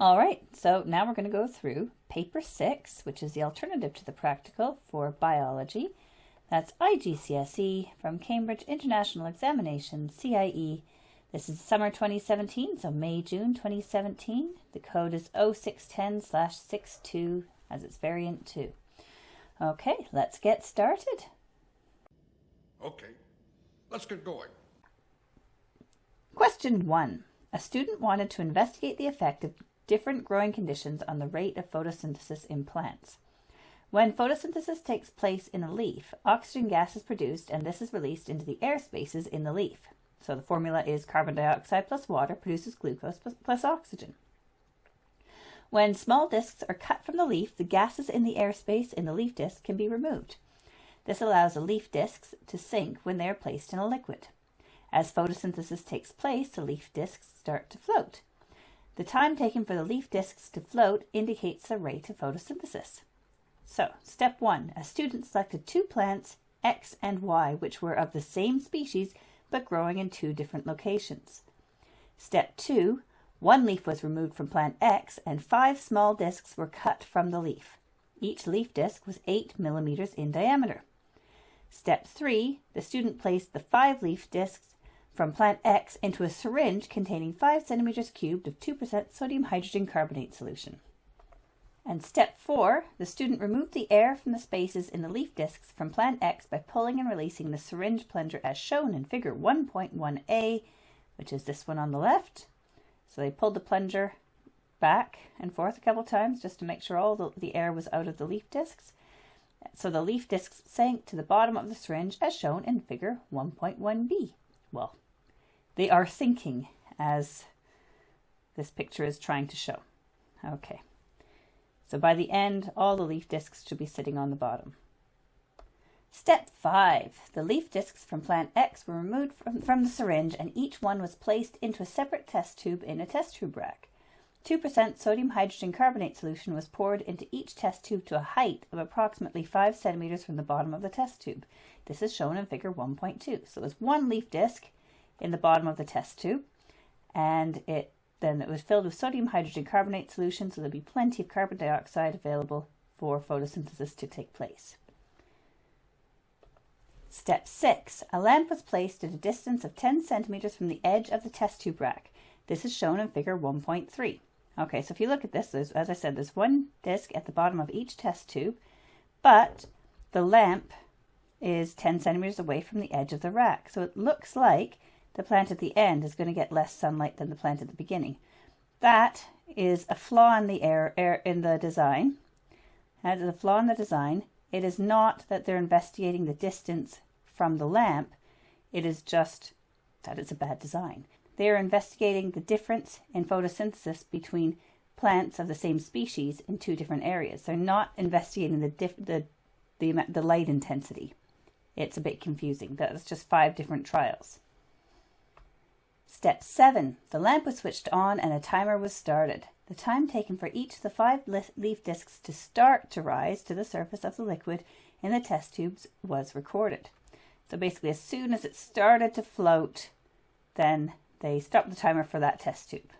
All right, so now we're going to go through paper 6, which is the alternative to the practical for biology. That's IGCSE from Cambridge International Examination, CIE. This is summer 2017, so May-June 2017. The code is 0610/62 as its variant 2. Okay, let's get started. Okay, let's get going. Question 1. A student wanted to investigate the effect of different growing conditions on the rate of photosynthesis in plants. When photosynthesis takes place in a leaf, oxygen gas is produced and this is released into the air spaces in the leaf. So the formula is carbon dioxide plus water produces glucose plus oxygen. When small discs are cut from the leaf, the gases in the airspace in the leaf disc can be removed. This allows the leaf discs to sink when they are placed in a liquid. As photosynthesis takes place, the leaf discs start to float. The time taken for the leaf discs to float indicates the rate of photosynthesis. So, step 1. A student selected two plants, X and Y, which were of the same species but growing in two different locations. Step 2. One leaf was removed from plant X and 5 small discs were cut from the leaf. Each leaf disc was 8 millimeters in diameter. Step 3. The student placed the 5 leaf discs from plant X into a syringe containing 5 centimeters cubed of 2% sodium hydrogen carbonate solution. And step 4, the student removed the air from the spaces in the leaf discs from plant X by pulling and releasing the syringe plunger as shown in figure 1.1a, which is this one on the left. So they pulled the plunger back and forth a couple times just to make sure all the air was out of the leaf discs. So the leaf discs sank to the bottom of the syringe as shown in figure 1.1b. Well, they are sinking as this picture is trying to show. Okay. So by the end, all the leaf discs should be sitting on the bottom. Step 5. The leaf discs from plant X were removed from the syringe and each one was placed into a separate test tube in a test tube rack. 2% sodium hydrogen carbonate solution was poured into each test tube to a height of approximately 5 centimeters from the bottom of the test tube. This is shown in figure 1.2. So it was one leaf disc in the bottom of the test tube, and then it was filled with sodium hydrogen carbonate solution, so there'd be plenty of carbon dioxide available for photosynthesis to take place. Step 6. A lamp was placed at a distance of 10 centimeters from the edge of the test tube rack. This is shown in figure 1.3. Okay, so if you look at this, as I said, there's one disc at the bottom of each test tube, but the lamp is 10 centimeters away from the edge of the rack. So it looks like the plant at the end is going to get less sunlight than the plant at the beginning. That is a flaw in the in the design. That is a flaw in the design. It is not that they're investigating the distance from the lamp. It is just that it's a bad design. They are investigating the difference in photosynthesis between plants of the same species in two different areas. They're not investigating the light intensity. It's a bit confusing. That's just 5 different trials. Step 7. The lamp was switched on and a timer was started. The time taken for each of the 5 leaf discs to start to rise to the surface of the liquid in the test tubes was recorded. So basically, as soon as it started to float, then they stopped the timer for that test tube.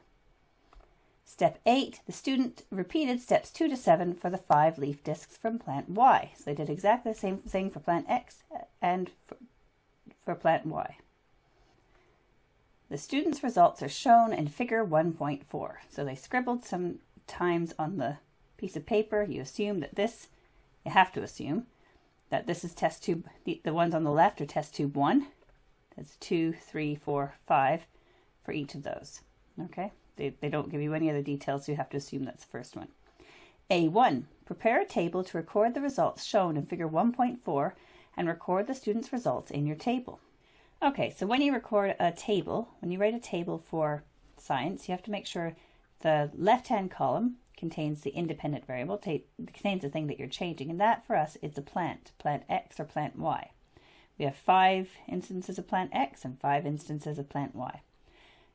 Step 8. The student repeated steps 2 to 7 for the 5 leaf discs from plant Y. So they did exactly the same thing for plant X and for plant Y. The students' results are shown in figure 1.4. So they scribbled some times on the piece of paper. You have to assume that this is test tube, the ones on the left are test tube 1. That's 2, 3, 4, 5 for each of those. Okay, they don't give you any other details, so you have to assume that's the first one. A1. Prepare a table to record the results shown in figure 1.4 and record the students' results in your table. Okay, so when you record a table, when you write a table for science, you have to make sure the left-hand column contains the independent variable, contains the thing that you're changing, and that for us is the plant X or plant Y. We have 5 instances of plant X and 5 instances of plant Y.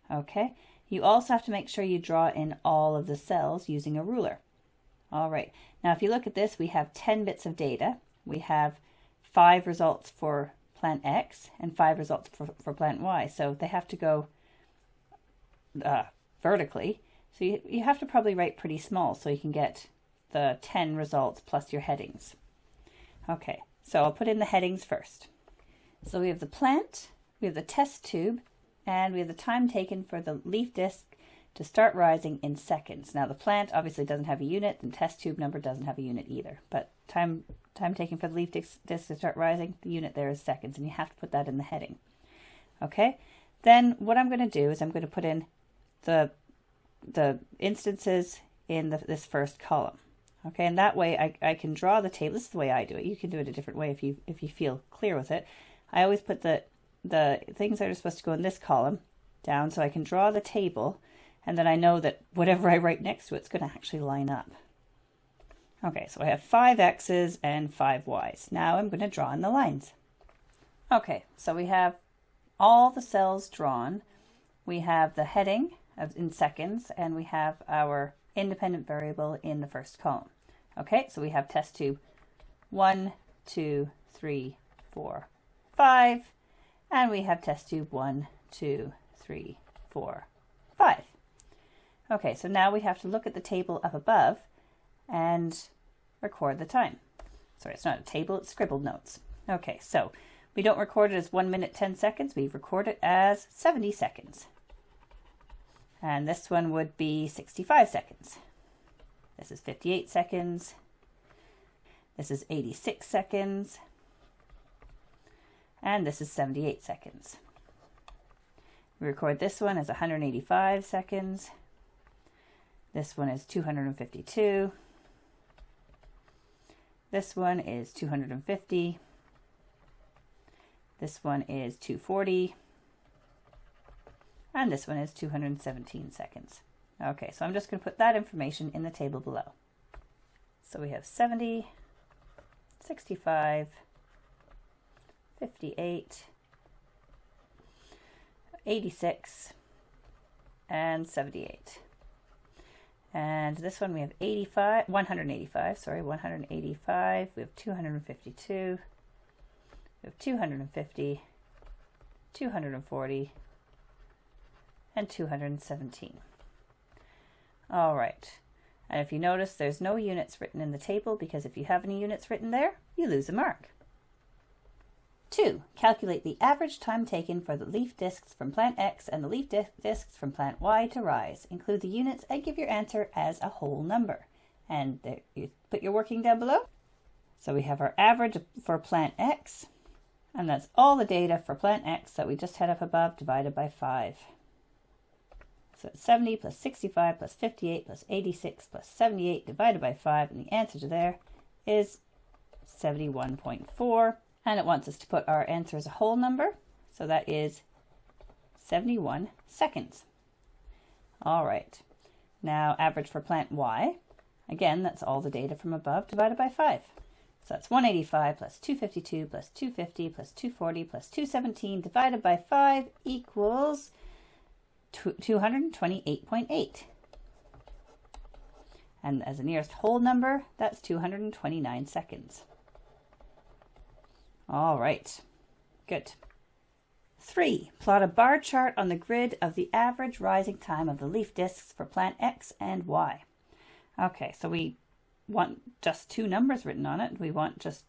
Okay, you also have to make sure you draw in all of the cells using a ruler. All right, now if you look at this, we have 10 bits of data. We have 5 results for plant X and 5 results for plant Y. So they have to go vertically. So you have to probably write pretty small so you can get the 10 results plus your headings. Okay, so I'll put in the headings first. So we have the plant, we have the test tube, and we have the time taken for the leaf disc to start rising in seconds. Now the plant obviously doesn't have a unit, and test tube number doesn't have a unit either, but time taken for the leaf disc to start rising, the unit there is seconds, and you have to put that in the heading. Okay, then what I'm going to do is I'm going to put in the instances in this first column. Okay, and that way I can draw the table. This is the way I do it. You can do it a different way if you feel clear with it. I always put the things that are supposed to go in this column down so I can draw the table, and then I know that whatever I write next to it's going to actually line up. Okay, so I have 5 X's and 5 Y's. Now I'm going to draw in the lines. Okay, so we have all the cells drawn. We have the heading in seconds, and we have our independent variable in the first column. Okay, so we have test tube 1, 2, 3, 4, 5, and we have test tube 1, 2, 3, 4, 5. Okay, so now we have to look at the table up above and record the time. Sorry, it's not a table, it's scribbled notes. Okay, so we don't record it as 1 minute 10 seconds, we record it as 70 seconds. And this one would be 65 seconds. This is 58 seconds. This is 86 seconds. And this is 78 seconds. We record this one as 185 seconds. This one is 252. This one is 250. This one is 240. And this one is 217 seconds. Okay, so I'm just going to put that information in the table below. So we have 70, 65, 58, 86, and 78. And this one we have 185, we have 252, we have 250, 240, and 217. All right, and if you notice, there's no units written in the table, because if you have any units written there, you lose a mark. 2. Calculate the average time taken for the leaf discs from plant X and the leaf discs from plant Y to rise. Include the units and give your answer as a whole number. And there, you put your working down below. So we have our average for plant X, and that's all the data for plant X that we just had up above divided by 5. So it's 70 plus 65 plus 58 plus 86 plus 78 divided by 5, and the answer to there is 71.4. And it wants us to put our answer as a whole number, so that is 71 seconds. All right, now average for plant Y. Again, that's all the data from above divided by 5. So that's 185 plus 252 plus 250 plus 240 plus 217 divided by 5 equals 228.8. And as the nearest whole number, that's 229 seconds. All right, good. 3. Plot a bar chart on the grid of the average rising time of the leaf discs for plant X and Y. Okay, so we want just 2 numbers written on it. We want just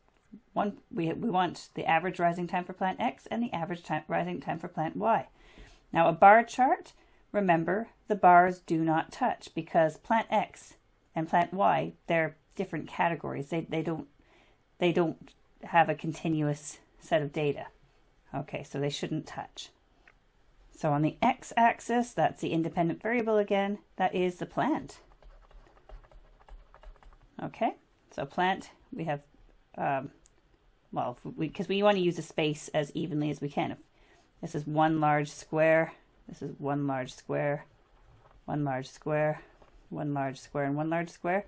one. We want the average rising time for plant X and the average rising time for plant Y. Now a bar chart, remember the bars do not touch, because plant X and plant Y, they're different categories. They don't have a continuous set of data. Okay, so they shouldn't touch. So on the x-axis, that's the independent variable again, that is the plant. Okay, so plant, we have, because we want to use the space as evenly as we can. If this is one large square, this is one large square, one large square, one large square, and one large square.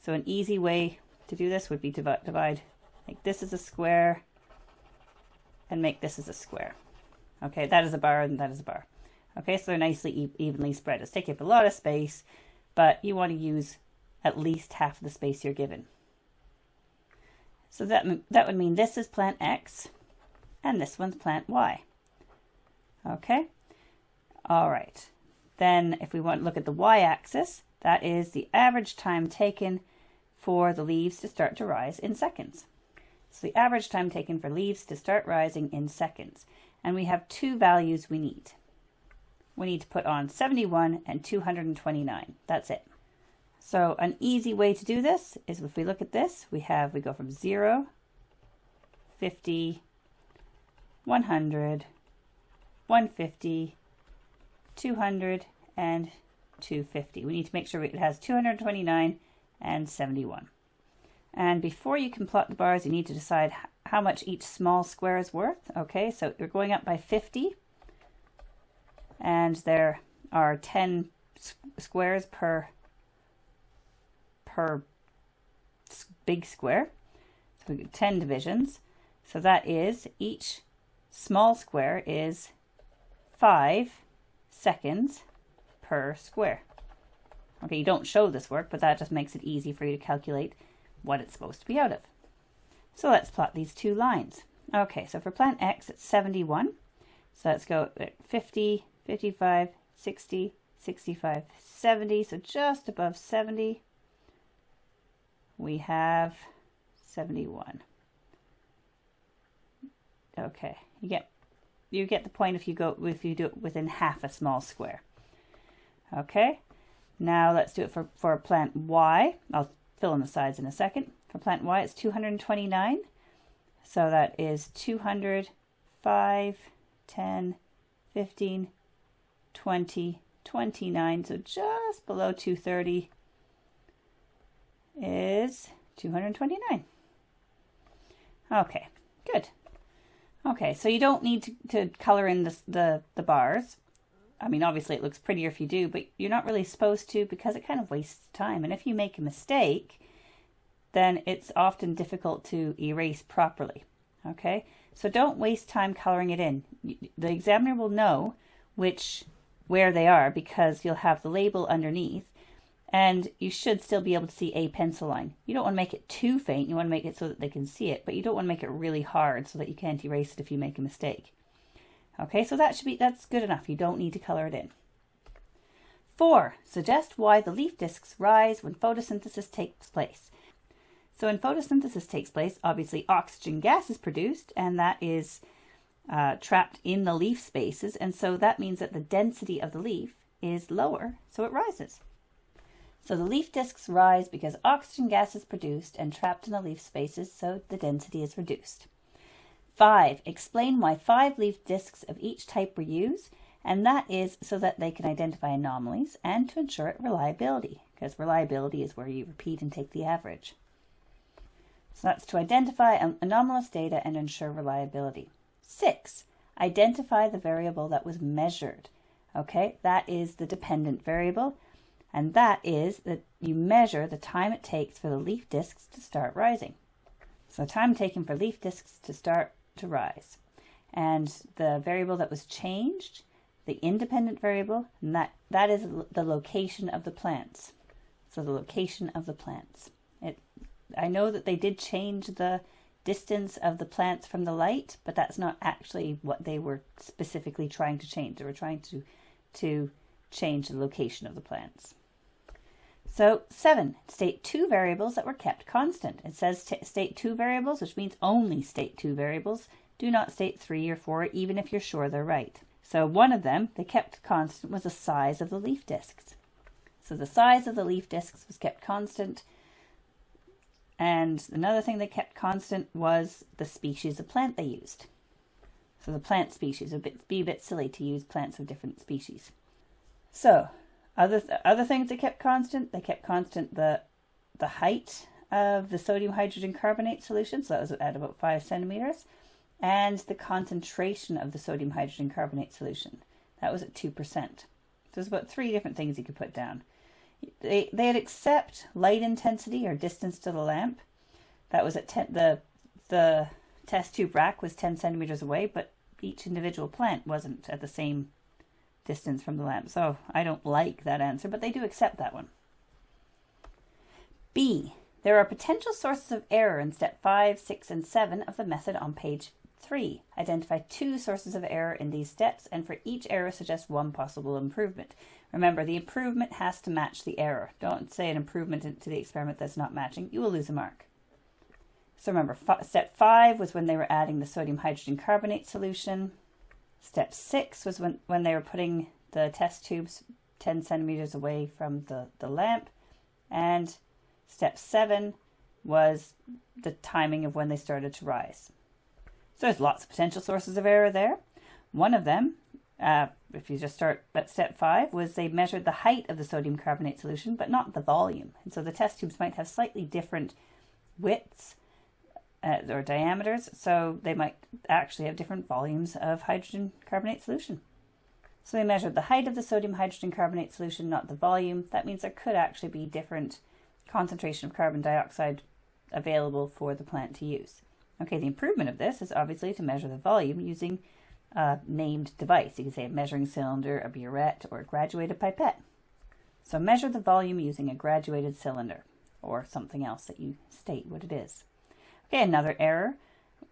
So an easy way to do this would be to divide. Make this as a square and make this as a square. Okay, that is a bar and that is a bar. Okay, so they're nicely evenly spread. It's taking up a lot of space, but you want to use at least half of the space you're given. So that would mean this is plant X and this one's plant Y. Okay, all right. Then if we want to look at the y-axis, that is the average time taken for the leaves to start to rise in seconds. So the average time taken for leaves to start rising in seconds. And we have two values we need. We need to put on 71 and 229. That's it. So an easy way to do this is if we look at this, we go from 0, 50, 100, 150, 200, and 250. We need to make sure it has 229 and 71. And before you can plot the bars, you need to decide how much each small square is worth. Okay, so you're going up by 50, and there are 10 squares per big square. So we get 10 divisions. So that is, each small square is 5 seconds per square. Okay, you don't show this work, but that just makes it easy for you to calculate what it's supposed to be out of. So let's plot these two lines. Okay, so for plant X, it's 71. So let's go at 50, 55, 60, 65, 70. So just above 70, we have 71. Okay, you get the point if you do it within half a small square. Okay, now let's do it for plant Y. I'll fill in the sides in a second. For plant Y, it's 229. So that is 200, 5, 10, 15, 20, 29. So just below 230 is 229. Okay, good. Okay, so you don't need to color in the bars. I mean, obviously it looks prettier if you do, but you're not really supposed to because it kind of wastes time. And if you make a mistake, then it's often difficult to erase properly. Okay, so don't waste time coloring it in. The examiner will know where they are because you'll have the label underneath, and you should still be able to see a pencil line. You don't want to make it too faint. You want to make it so that they can see it, but you don't want to make it really hard so that you can't erase it if you make a mistake. Okay, so that's good enough. You don't need to color it in. 4. Suggest why the leaf discs rise when photosynthesis takes place. So when photosynthesis takes place, obviously oxygen gas is produced, and that is trapped in the leaf spaces, and so that means that the density of the leaf is lower, so it rises. So the leaf discs rise because oxygen gas is produced and trapped in the leaf spaces, so the density is reduced. 5. Explain why 5 leaf discs of each type were used, and that is so that they can identify anomalies and to ensure reliability, because reliability is where you repeat and take the average. So that's to identify anomalous data and ensure reliability. 6. Identify the variable that was measured. Okay, that is the dependent variable, and that is that you measure the time it takes for the leaf discs to start rising. So time taken for leaf discs to start to rise. And the variable that was changed, the independent variable, and that is the location of the plants. So the location of the plants. I know that they did change the distance of the plants from the light, but that's not actually what they were specifically trying to change. They were trying to change the location of the plants. So 7, state 2 variables that were kept constant. It says state 2 variables, which means only state 2 variables. Do not state 3 or 4, even if you're sure they're right. So one of them, they kept constant, was the size of the leaf discs. So the size of the leaf discs was kept constant. And another thing they kept constant was the species of plant they used. So the plant species, it would be a bit silly to use plants of different species. So other things they kept constant the height of the sodium hydrogen carbonate solution, so that was at about 5 centimeters, and the concentration of the sodium hydrogen carbonate solution. That was at 2%. So there's about 3 different things you could put down. They'd accept light intensity or distance to the lamp. That was at the test tube rack was 10 centimeters away, but each individual plant wasn't at the same distance from the lamp. So I don't like that answer, but they do accept that one. B. There are potential sources of error in step 5, 6, and 7 of the method on page 3. Identify 2 sources of error in these steps, and for each error suggest 1 possible improvement. Remember, the improvement has to match the error. Don't say an improvement to the experiment that's not matching. You will lose a mark. So remember, step 5 was when they were adding the sodium hydrogen carbonate solution. Step 6 was when they were putting the test tubes 10 centimeters away from the lamp. And step 7 was the timing of when they started to rise. So there's lots of potential sources of error there. One of them, if you just start at step 5, was they measured the height of the sodium carbonate solution, but not the volume. And so the test tubes might have slightly different widths or diameters, so they might actually have different volumes of hydrogen carbonate solution. So they measured the height of the sodium hydrogen carbonate solution, not the volume. That means there could actually be different concentration of carbon dioxide available for the plant to use. Okay, the improvement of this is obviously to measure the volume using a named device. You can say a measuring cylinder, a burette, or a graduated pipette. So measure the volume using a graduated cylinder, or something else that you state what it is. Okay, another error,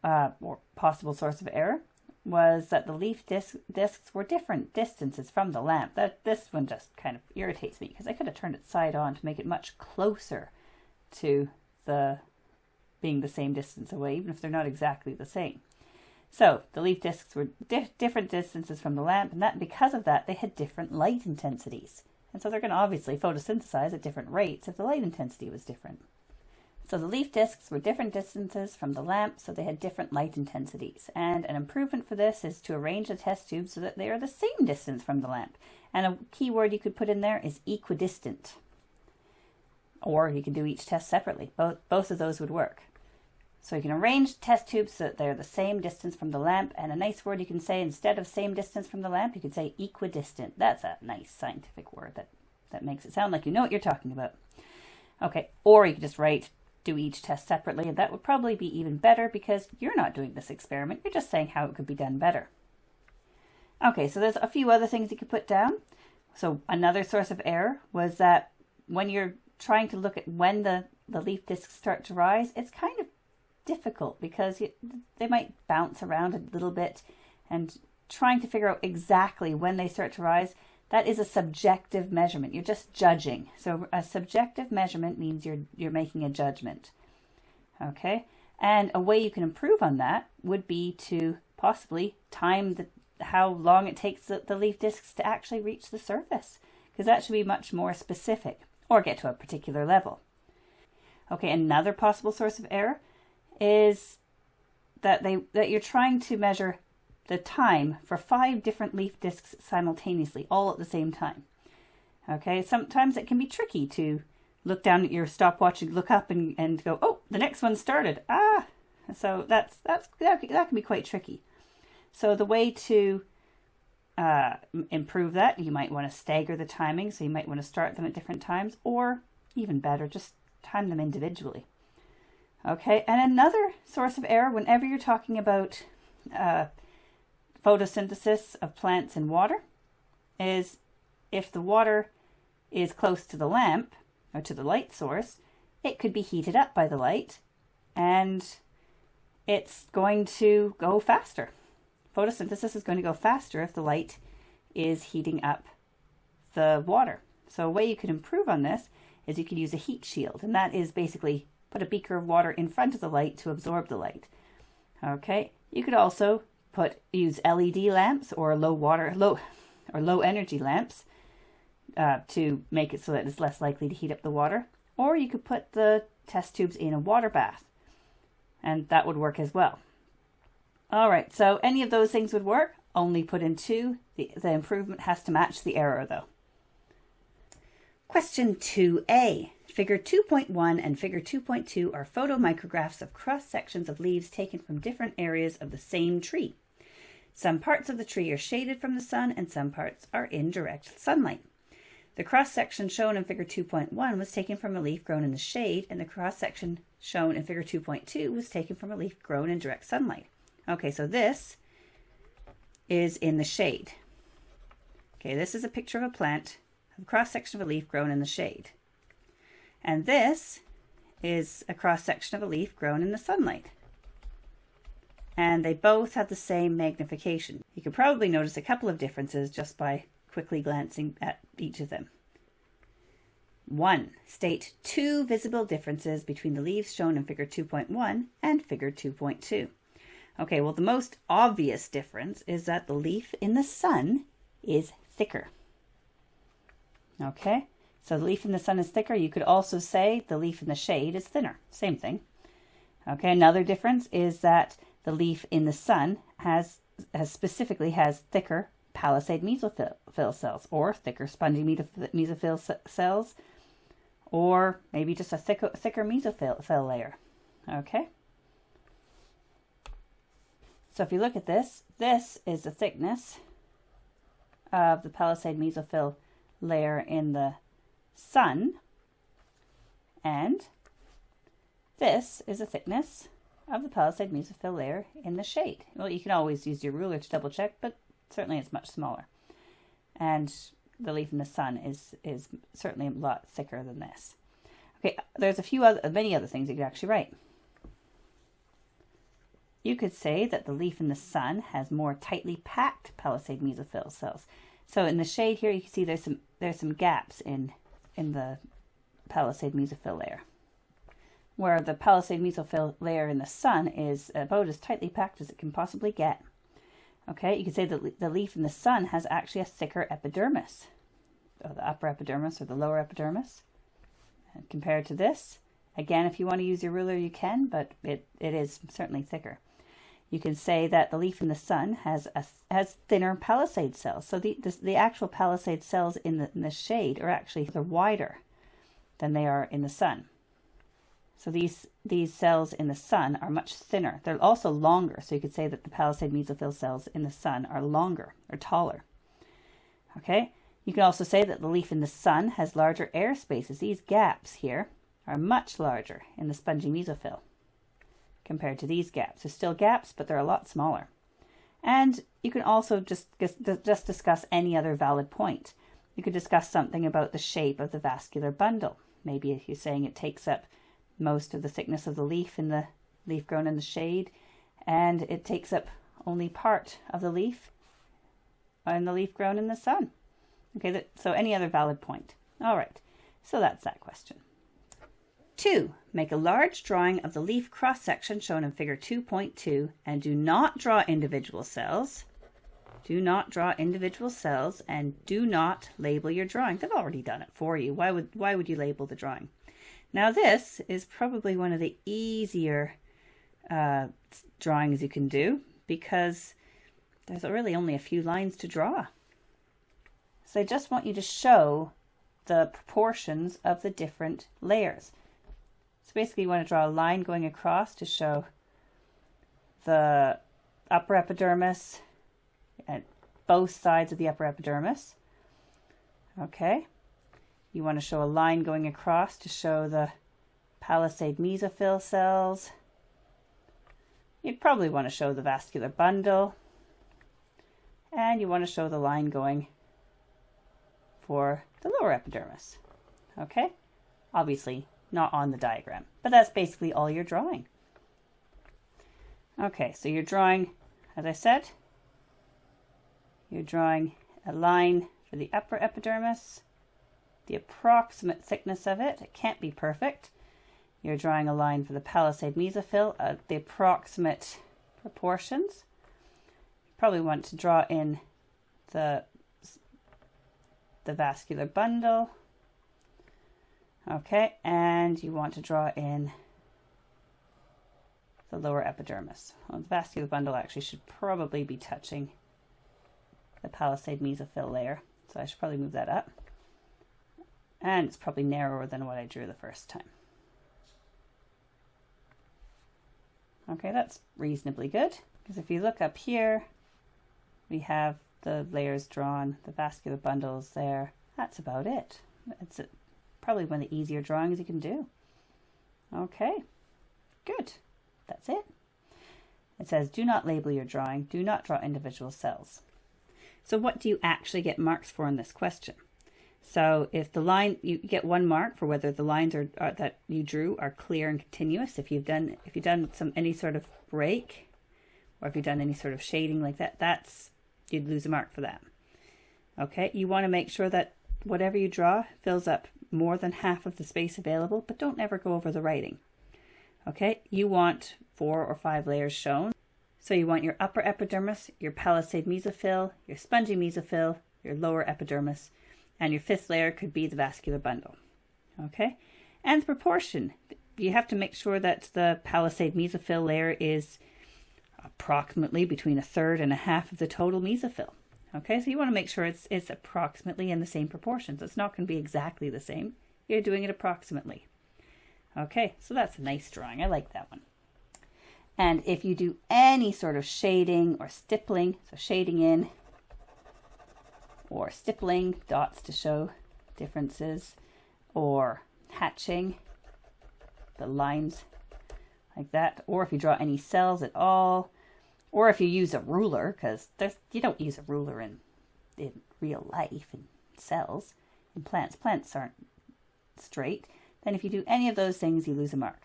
or possible source of error, was that the leaf discs were different distances from the lamp. This one just kind of irritates me because I could have turned it side on to make it much closer to being the same distance away, even if they're not exactly the same. So the leaf discs were different distances from the lamp, and because of that, they had different light intensities. And so they're going to obviously photosynthesize at different rates if the light intensity was different. So the leaf discs were different distances from the lamp, so they had different light intensities. And an improvement for this is to arrange the test tubes so that they are the same distance from the lamp. And a key word you could put in there is equidistant. Or you can do each test separately. Both of those would work. So you can arrange test tubes so that they're the same distance from the lamp. And a nice word you can say, instead of same distance from the lamp, you could say equidistant. That's a nice scientific word that makes it sound like you know what you're talking about. Okay, or you could just do each test separately, and that would probably be even better because you're not doing this experiment. You're just saying how it could be done better. Okay, so there's a few other things you could put down. So another source of error was that when you're trying to look at when the leaf discs start to rise, it's kind of difficult because they might bounce around a little bit, and trying to figure out exactly when they start to rise, that is a subjective measurement. You're just judging. So a subjective measurement means you're making a judgment. Okay? And a way you can improve on that would be to possibly time how long it takes the leaf discs to actually reach the surface, because that should be much more specific, or get to a particular level. Okay, another possible source of error is that you're trying to measure the time for 5 different leaf discs simultaneously, all at the same time. Okay, sometimes it can be tricky to look down at your stopwatch and look up and go, oh, the next one started. So that can be quite tricky. So the way to improve that, you might want to stagger the timing. So you might want to start them at different times, or even better, just time them individually. Okay, and another source of error whenever you're talking about photosynthesis of plants in water is if the water is close to the lamp or to the light source, it could be heated up by the light and it's going to go faster. Photosynthesis is going to go faster if the light is heating up the water. So a way you could improve on this is you could use a heat shield, and that is basically put a beaker of water in front of the light to absorb the light. Okay, you could also use LED lamps or low energy lamps to make it so that it's less likely to heat up the water. Or you could put the test tubes in a water bath, and that would work as well. All right, so any of those things would work. Only put in 2. The improvement has to match the error, though. Question 2a. Figure 2.1 and Figure 2.2 are photomicrographs of cross-sections of leaves taken from different areas of the same tree. Some parts of the tree are shaded from the sun and some parts are in direct sunlight. The cross-section shown in Figure 2.1 was taken from a leaf grown in the shade, and the cross-section shown in Figure 2.2 was taken from a leaf grown in direct sunlight. Okay, so this is in the shade. Okay, this is a picture of a plant, a cross-section of a leaf grown in the shade. And this is a cross-section of a leaf grown in the sunlight. and they both have the same magnification. You can probably notice a couple of differences just by quickly glancing at each of them. 1. State 2 visible differences between the leaves shown in figure 2.1 and figure 2.2. Okay, well, the most obvious difference is that the leaf in the sun is thicker. Okay, so the leaf in the sun is thicker. You could also say the leaf in the shade is thinner. Same thing. Okay, another difference is that the leaf in the sun specifically has thicker palisade mesophyll cells, or thicker spongy mesophyll cells, or maybe just a thicker mesophyll layer. Okay. So if you look at this, this is the thickness of the palisade mesophyll layer in the sun, and this is the thickness of the palisade mesophyll layer in the shade. Well, you can always use your ruler to double check, but certainly it's much smaller. And the leaf in the sun is certainly a lot thicker than this. Okay, there's many other things you could actually write. You could say that the leaf in the sun has more tightly packed palisade mesophyll cells. So in the shade here, you can see there's some gaps in the palisade mesophyll layer, where the palisade mesophyll layer in the sun is about as tightly packed as it can possibly get. Okay, you could say that the leaf in the sun has actually a thicker epidermis, or the upper epidermis or the lower epidermis, and compared to this. Again, if you want to use your ruler, you can, but it is certainly thicker. You can say that the leaf in the sun has thinner palisade cells. So the actual palisade cells in the shade are actually wider than they are in the sun. So these cells in the sun are much thinner. They're also longer. So you could say that the palisade mesophyll cells in the sun are longer or taller. Okay. You can also say that the leaf in the sun has larger air spaces. These gaps here are much larger in the spongy mesophyll compared to these gaps. There's still gaps, but they're a lot smaller. And you can also just discuss any other valid point. You could discuss something about the shape of the vascular bundle. Maybe if you're saying it takes up most of the thickness of the leaf in the leaf grown in the shade, and it takes up only part of the leaf in the leaf grown in the sun. Okay, so any other valid point. All right, so that's that question. 2. Make a large drawing of the leaf cross-section shown in figure 2.2 and do not draw individual cells. Do not draw individual cells and do not label your drawing. They've already done it for you. Why would you label the drawing? Now this is probably one of the easier drawings you can do because there's really only a few lines to draw. So I just want you to show the proportions of the different layers. So basically you want to draw a line going across to show the upper epidermis and both sides of the upper epidermis. Okay. You want to show a line going across to show the palisade mesophyll cells. You'd probably want to show the vascular bundle. And you want to show the line going for the lower epidermis. Okay? Obviously not on the diagram, but that's basically all you're drawing. Okay, so you're drawing, as I said, you're drawing a line for the upper epidermis, the approximate thickness of it. It can't be perfect. You're drawing a line for the palisade mesophyll, the approximate proportions. You probably want to draw in the vascular bundle. Okay, and you want to draw in the lower epidermis. Well, the vascular bundle actually should probably be touching the palisade mesophyll layer, so I should probably move that up. And it's probably narrower than what I drew the first time. Okay, that's reasonably good, because if you look up here, we have the layers drawn, the vascular bundles there. That's about it. It's probably one of the easier drawings you can do. Okay, good. That's it. It says, do not label your drawing. Do not draw individual cells. So what do you actually get marks for in this question? So if the line, you get 1 mark for whether the lines that you drew are clear and continuous. If you've done any sort of break or if you've done any sort of shading like that, you'd lose a mark for that. Okay, you want to make sure that whatever you draw fills up more than half of the space available, but don't ever go over the writing. Okay, you want 4 or 5 layers shown. So you want your upper epidermis, your palisade mesophyll, your spongy mesophyll, your lower epidermis, and your 5th layer could be the vascular bundle. Okay, and the proportion. You have to make sure that the palisade mesophyll layer is approximately between 1/3 and 1/2 of the total mesophyll. Okay, so you want to make sure it's approximately in the same proportions. It's not going to be exactly the same. You're doing it approximately. Okay, so that's a nice drawing. I like that one. And if you do any sort of shading or stippling, so shading in or stippling, dots to show differences, or hatching, the lines like that, or if you draw any cells at all, or if you use a ruler, because you don't use a ruler in real life, in cells, in plants. Plants aren't straight. Then if you do any of those things, you lose a mark.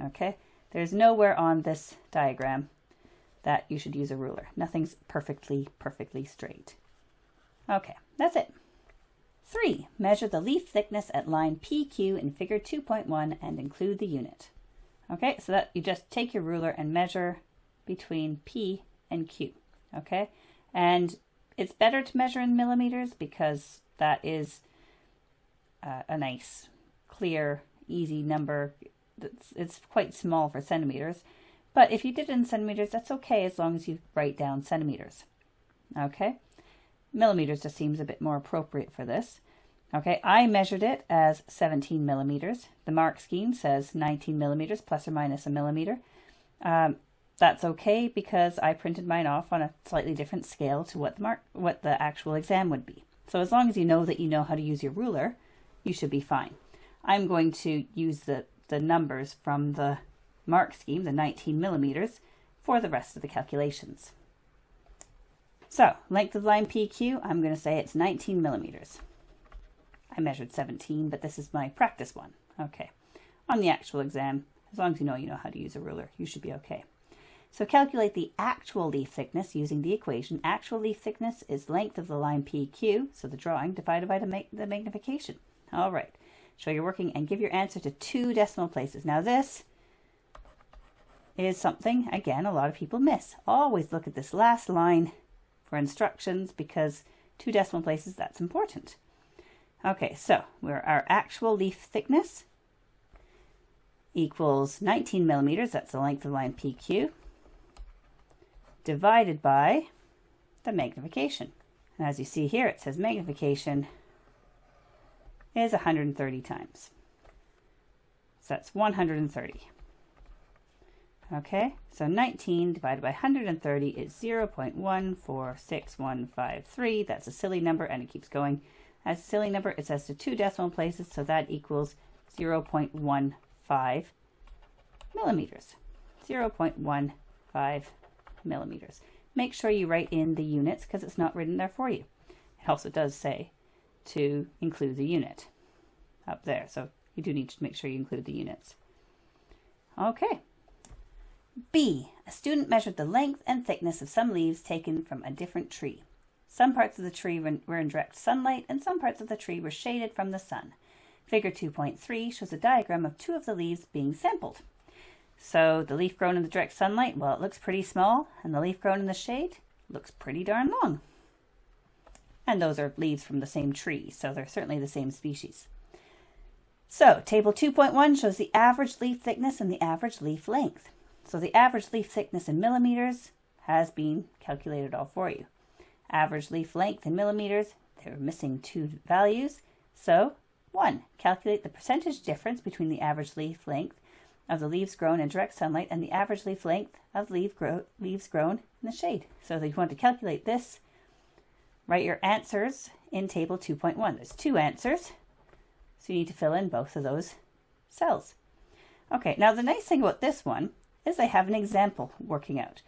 Okay? There's nowhere on this diagram that you should use a ruler. Nothing's perfectly straight. Okay, that's it. 3. Measure the leaf thickness at line PQ in figure 2.1 and include the unit. Okay, so that you just take your ruler and measure between P and Q. Okay, and it's better to measure in millimeters because that is a nice, clear, easy number. It's quite small for centimeters, but if you did it in centimeters, that's okay as long as you write down centimeters. Okay, millimeters just seems a bit more appropriate for this. Okay, I measured it as 17 millimeters. The mark scheme says 19 millimeters plus or minus a millimeter. That's okay because I printed mine off on a slightly different scale to what the actual exam would be. So as long as you know that you know how to use your ruler, you should be fine. I'm going to use the numbers from the mark scheme, the 19 millimeters, for the rest of the calculations. So, length of line PQ, I'm going to say it's 19 millimeters. I measured 17, but this is my practice one. Okay. On the actual exam, as long as you know how to use a ruler, you should be okay. So calculate the actual leaf thickness using the equation. Actual leaf thickness is length of the line PQ, so the drawing, divided by the magnification. All right. Show your working and give your answer to 2 decimal places. Now this is something, again, a lot of people miss. Always look at this last line for instructions because 2 decimal places, that's important. Okay, so our actual leaf thickness equals 19 millimeters, that's the length of the line PQ, divided by the magnification. And as you see here, it says magnification is 130 times. So that's 130. Okay, so 19 divided by 130 is 0.146153. That's a silly number and it keeps going. As a silly number, it says to 2 decimal places, so that equals 0.15 millimeters. 0.15 millimeters. Make sure you write in the units because it's not written there for you. It also does say to include the unit up there, so you do need to make sure you include the units. Okay. B. A student measured the length and thickness of some leaves taken from a different tree. Some parts of the tree were in direct sunlight and some parts of the tree were shaded from the sun. Figure 2.3 shows a diagram of 2 of the leaves being sampled. So the leaf grown in the direct sunlight, well, it looks pretty small, and the leaf grown in the shade looks pretty darn long. And those are leaves from the same tree, so they're certainly the same species. So table 2.1 shows the average leaf thickness and the average leaf length. So the average leaf thickness in millimeters has been calculated all for you. Average leaf length in millimeters, they're missing 2 values. So 1, calculate the percentage difference between the average leaf length of the leaves grown in direct sunlight and the average leaf length of leaves grown in the shade. So if you want to calculate this, write your answers in table 2.1. There's 2 answers, so you need to fill in both of those cells. Okay, now the nice thing about this one is they have an example working out.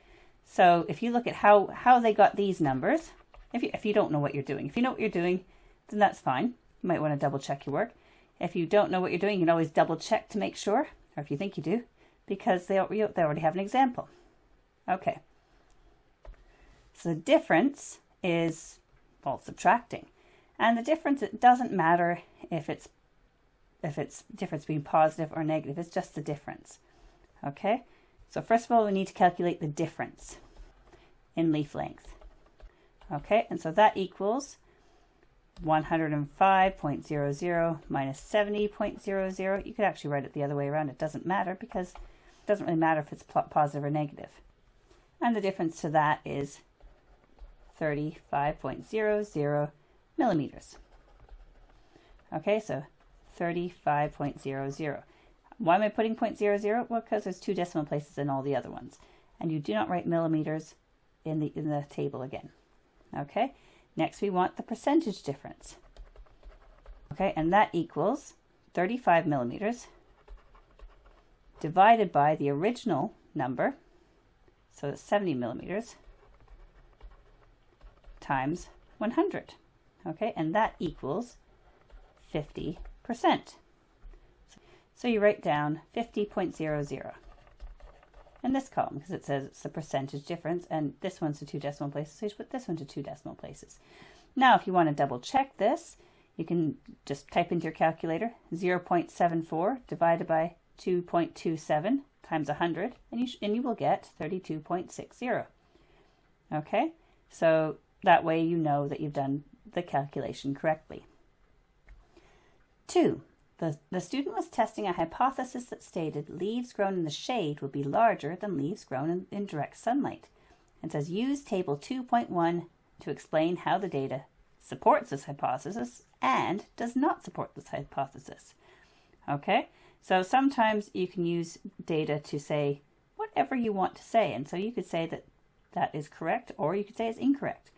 So if you look at how they got these numbers, if you don't know what you're doing, if you know what you're doing, then that's fine. You might want to double check your work. If you don't know what you're doing, you can always double check to make sure, or if you think you do, because they already have an example. Okay, So the difference is, well, subtracting. And the difference, it doesn't matter if it's difference between positive or negative, it's just the difference. Okay, so first of all, we need to calculate the difference in leaf length. Okay, and so that equals 105.00 minus 70.00. You could actually write it the other way around. It doesn't matter because it doesn't really matter if it's positive or negative. And the difference to that is 35.00 millimeters. Okay, so 35.00. Why am I putting 0.00? Well, because there's 2 decimal places in all the other ones. And you do not write millimeters in the table again. Okay, next we want the percentage difference. Okay, and that equals 35 millimeters divided by the original number, so it's 70 millimeters, times 100. Okay, and that equals 50%. So you write down 50.00 in this column because it says it's the percentage difference, and this one's to 2 decimal places, so you put this one to 2 decimal places. Now if you want to double check this, you can just type into your calculator 0.74 divided by 2.27 times 100, and you will get 32.60. Okay, so that way you know that you've done the calculation correctly. 2. The student was testing a hypothesis that stated leaves grown in the shade would be larger than leaves grown in direct sunlight. It says use table 2.1 to explain how the data supports this hypothesis and does not support this hypothesis. Okay, so sometimes you can use data to say whatever you want to say, and so you could say that that is correct, or you could say it's incorrect.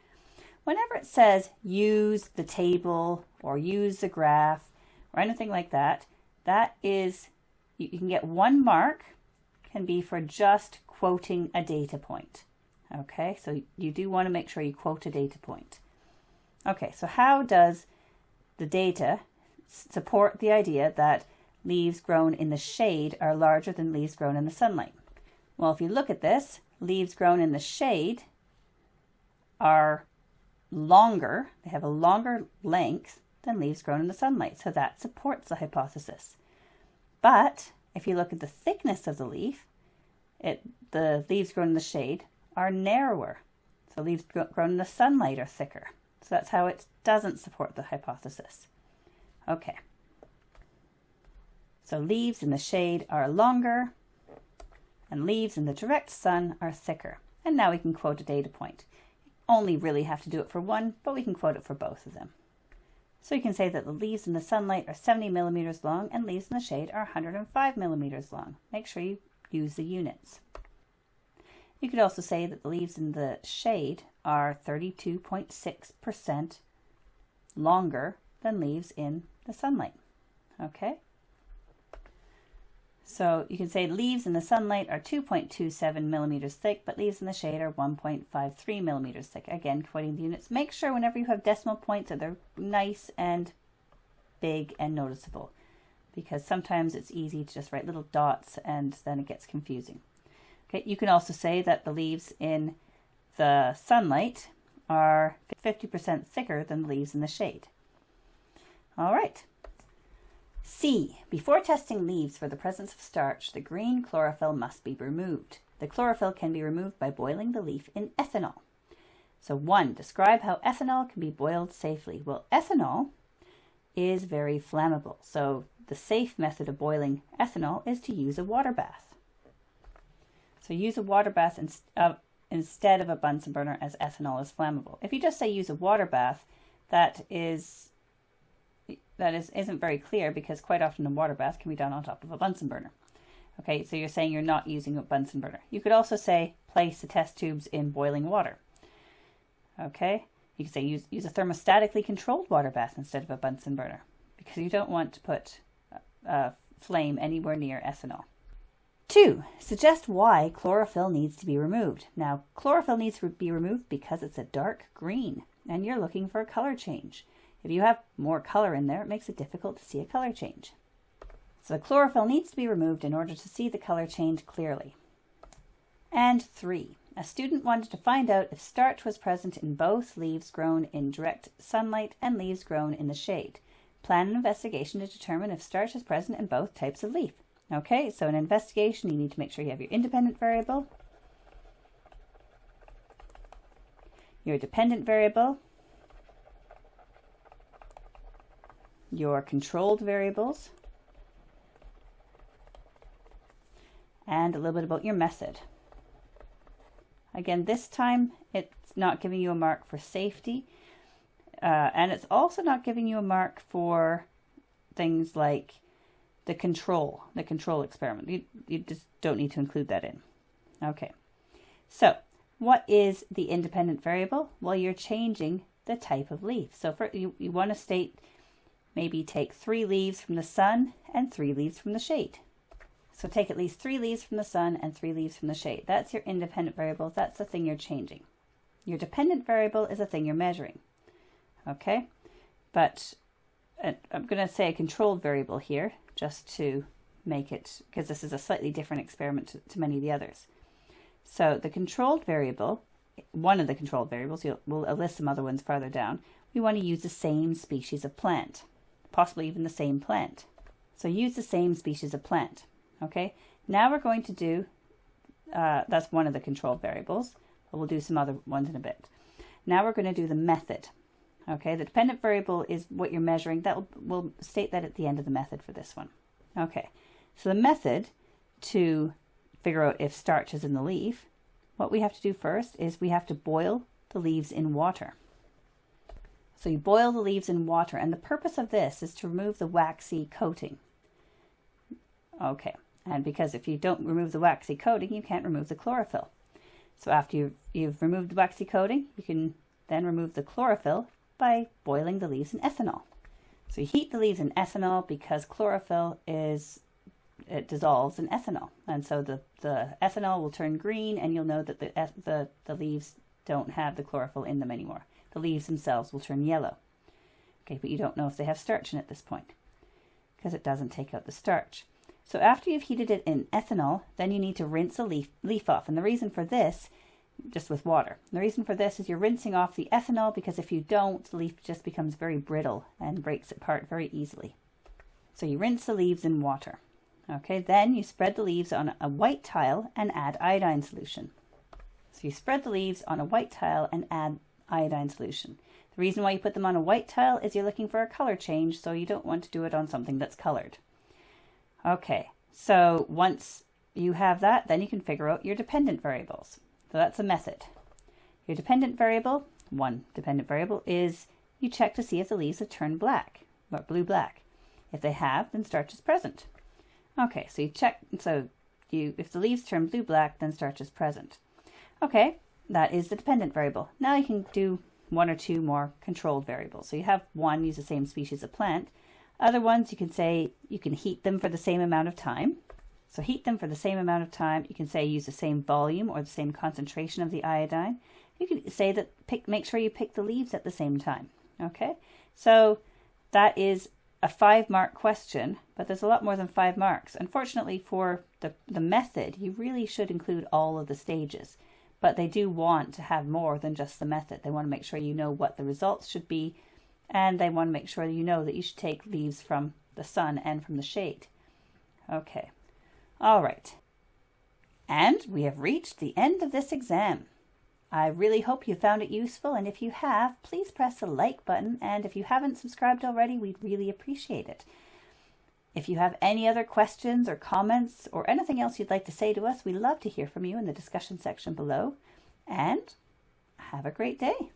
Whenever it says use the table or use the graph or anything like that, that is, you can get 1 mark, can be for just quoting a data point. Okay, so you do want to make sure you quote a data point. Okay, so how does the data support the idea that leaves grown in the shade are larger than leaves grown in the sunlight? Well, if you look at this, leaves grown in the shade are longer, they have a longer length than leaves grown in the sunlight, so that supports the hypothesis. But if you look at the thickness of the leaf, the leaves grown in the shade are narrower, so leaves grown in the sunlight are thicker. So that's how it doesn't support the hypothesis. Okay, so leaves in the shade are longer and leaves in the direct sun are thicker. And now we can quote a data point. Only really have to do it for one, but we can quote it for both of them. So you can say that the leaves in the sunlight are 70 millimeters long and leaves in the shade are 105 millimeters long. Make sure you use the units. You could also say that the leaves in the shade are 32.6% longer than leaves in the sunlight. Okay? So you can say leaves in the sunlight are 2.27 millimeters thick, but leaves in the shade are 1.53 millimeters thick. Again, quoting the units. Make sure whenever you have decimal points that they're nice and big and noticeable, because sometimes it's easy to just write little dots and then it gets confusing. Okay, you can also say that the leaves in the sunlight are 50% thicker than the leaves in the shade. All right. C. Before testing leaves for the presence of starch, the green chlorophyll must be removed. The chlorophyll can be removed by boiling the leaf in ethanol. So 1. Describe how ethanol can be boiled safely. Well, ethanol is very flammable. So the safe method of boiling ethanol is to use a water bath. So use a water bath instead of a Bunsen burner, as ethanol is flammable. If you just say use a water bath, that isn't very clear, because quite often a water bath can be done on top of a Bunsen burner. Okay, so you're saying you're not using a Bunsen burner. You could also say place the test tubes in boiling water. Okay, you could say use a thermostatically controlled water bath instead of a Bunsen burner, because you don't want to put a flame anywhere near ethanol. 2. Suggest why chlorophyll needs to be removed. Now, chlorophyll needs to be removed because it's a dark green and you're looking for a color change. If you have more color in there, it makes it difficult to see a color change. So the chlorophyll needs to be removed in order to see the color change clearly. And 3. A student wanted to find out if starch was present in both leaves grown in direct sunlight and leaves grown in the shade. Plan an investigation to determine if starch is present in both types of leaf. Okay, so an investigation, you need to make sure you have your independent variable, your dependent variable, your controlled variables, and a little bit about your method. Again, this time it's not giving you a mark for safety, and it's also not giving you a mark for things like the control experiment. You just don't need to include that in. Okay, so what is the independent variable? Well, you're changing the type of leaf. So you want to state, maybe take 3 leaves from the sun and 3 leaves from the shade. So take at least 3 leaves from the sun and 3 leaves from the shade. That's your independent variable. That's the thing you're changing. Your dependent variable is the thing you're measuring. Okay, but I'm going to say a controlled variable here just to make it, because this is a slightly different experiment to many of the others. So the controlled variable, one of the controlled variables, we'll list some other ones farther down, we want to use the same species of plant, possibly even the same plant. So use the same species of plant. Okay, now we're going to do, that's one of the controlled variables, but we'll do some other ones in a bit. Now we're going to do the method. Okay, the dependent variable is what you're measuring. We'll state that at the end of the method for this one. Okay, so the method to figure out if starch is in the leaf, what we have to do first is we have to boil the leaves in water. So you boil the leaves in water, and the purpose of this is to remove the waxy coating. Okay, and because if you don't remove the waxy coating, you can't remove the chlorophyll. So after you've removed the waxy coating, you can then remove the chlorophyll by boiling the leaves in ethanol. So you heat the leaves in ethanol because chlorophyll it dissolves in ethanol, and so the ethanol will turn green, and you'll know that the leaves don't have the chlorophyll in them anymore. The leaves themselves will turn yellow. Okay, but you don't know if they have starch in at this point because it doesn't take out the starch. So after you've heated it in ethanol, then you need to rinse a leaf off. And the reason for this, just with water, the reason for this is you're rinsing off the ethanol because if you don't, the leaf just becomes very brittle and breaks apart very easily. So you rinse the leaves in water. Okay, then you spread the leaves on a white tile and add iodine solution. So you spread the leaves on a white tile and add iodine solution. The reason why you put them on a white tile is you're looking for a color change, so you don't want to do it on something that's colored. Okay, so once you have that, then you can figure out your dependent variables. So that's a method. Your dependent variable, one dependent variable, is you check to see if the leaves have turned black, or blue-black. If they have, then starch is present. Okay, so you check, if the leaves turn blue-black, then starch is present. Okay, that is the dependent variable. Now you can do 1 or 2 more controlled variables. So you have one, use the same species of plant. Other ones, you can say you can heat them for the same amount of time. So heat them for the same amount of time. You can say use the same volume or the same concentration of the iodine. You can say that make sure you pick the leaves at the same time. Okay, so that is a 5-mark question, but there's a lot more than 5 marks. Unfortunately for the method, you really should include all of the stages, but they do want to have more than just the method. They want to make sure you know what the results should be, and they want to make sure you know that you should take leaves from the sun and from the shade. Okay, all right. And we have reached the end of this exam. I really hope you found it useful, and if you have, please press the like button, and if you haven't subscribed already, we'd really appreciate it. If you have any other questions or comments or anything else you'd like to say to us, we'd love to hear from you in the discussion section below, and have a great day.